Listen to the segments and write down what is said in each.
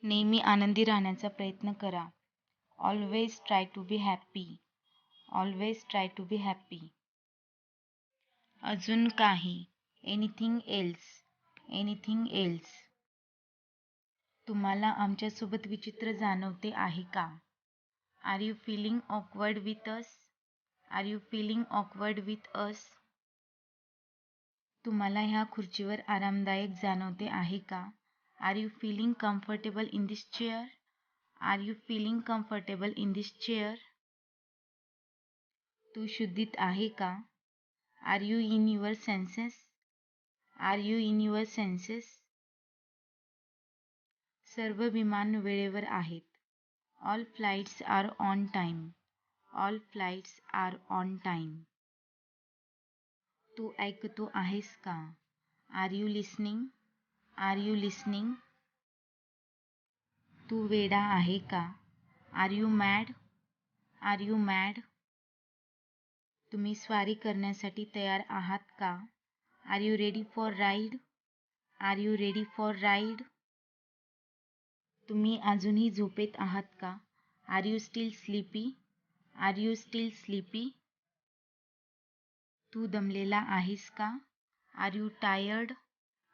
नेहमी आनंदी राहण्याचा प्रयत्न करा. Always try to be happy. Always try to be happy. अजून काही. Anything else. Anything else. तुम्हाला आमच्यासोबत विचित्र जाणवते आहे का? Are you feeling awkward with us? Are you feeling awkward with us? तुम्हाला ह्या खुर्चीवर आरामदायक जाणवते आहे का? Are you feeling comfortable in this chair? Are you feeling comfortable in this chair? तू शुद्धीत आहे का? Are you in your senses? Are you in your senses? सर्व विमान वेळेवर आहेत. All flights are on time. All flights are on time. तू ऐकतो आहेस का? Are you listening? Are you listening? तू वेडा आहे का? Are you mad? Are you mad? तुम्ही स्वारी करण्यासाठी तयार आहात का? Are you ready for ride? Are you ready for ride? तुम्ही अजूनही झोपेत आहात का? Are you still sleepy? Are you still sleepy? तू दमलेला आहेस का? Are you tired?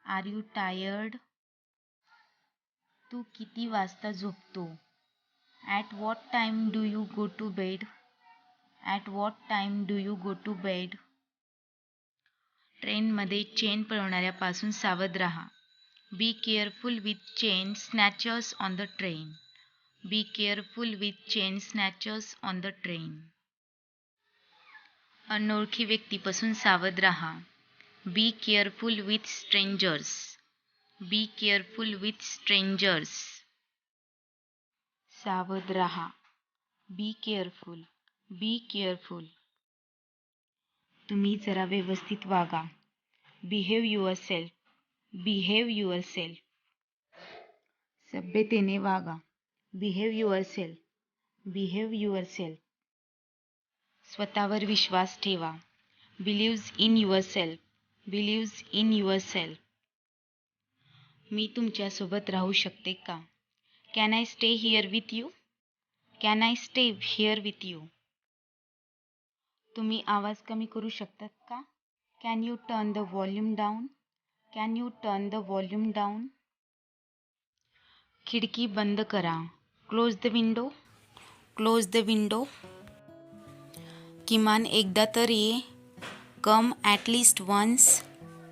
Are you tired? तू किती वाजता झोपतो? At what time do you go to bed? At what time do you go to bed? ट्रेनमध्ये चेन पळवणाऱ्यापासून सावध राहा. Be careful with chain snatchers on the train. Be careful with chain snatchers on the train. अनोळखी व्यक्तीपासून सावध राहा. Be careful with strangers. Be careful with strangers. सावध राहा. Be careful. Be careful. तुम्ही जरा व्यवस्थित वागा. Behave yourself. Behave yourself. सभ्यतेने वागा. Behave yourself. Behave yourself. स्वतःवर विश्वास ठेवा. Believes in yourself. Believes in yourself. मी तुमच्यासोबत राहू शकते का? Can I stay here with you? Can I stay here with you? तुम्ही आवाज कमी करू शकतात का? Can you turn the volume down? Can you turn the volume down? खिडकी बंद करा. Close the window. Close the window. किमान एकदा तर ये. Come at least once.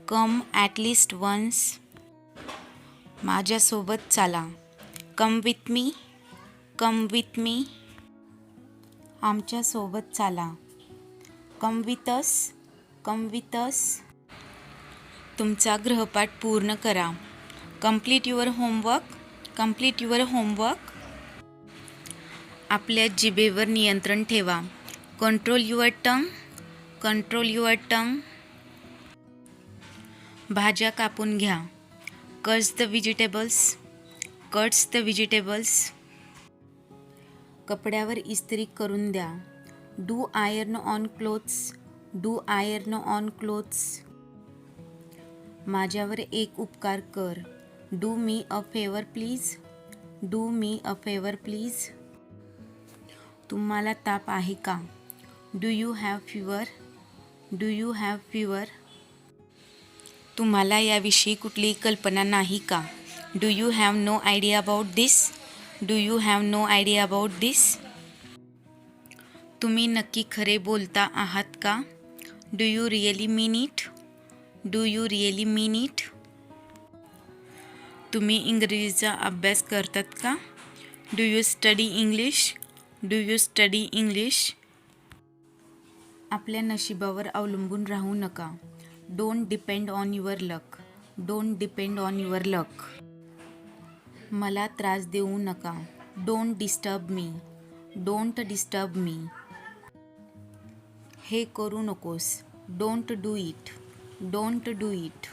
Come at least once. माझ्यासोबत चाला. Come with me. Come with me. आमच्यासोबत चाला. Come with us. Come with us. तुमचा गृहपाठ पूर्ण करा. Complete your homework. Complete your homework. आपल्या जिभेवर नियंत्रण ठेवा. Control your tongue. Control your tongue. भाज्या कापून घ्या. Cuts the vegetables. Cuts the vegetables. कपड्यावर इस्त्री करून द्या. Do iron on clothes. Do iron on clothes. माझ्यावर एक उपकार कर. Do me a favour please. Do me a favour please. तुम्हाला ताप आहे का? Do you have fever. Do you have fever. तुम्हाला याविषयी कुठलीही कल्पना नाही का? Do you have no idea about this. Do you have no idea about this. तुम्ही नक्की खरे बोलता आहात का? Do you really mean it. Do you really mean it. तुम्ही इंग्रजीचा अभ्यास करतात का? Do you study English. Do you study English. आपल्या नशिबावर अवलंबून राहू नका. Don't depend on your luck. Don't depend on your luck. मला त्रास देऊ नका. Don't disturb me. Don't disturb me. हे करू नकोस. Don't do it. Don't do it.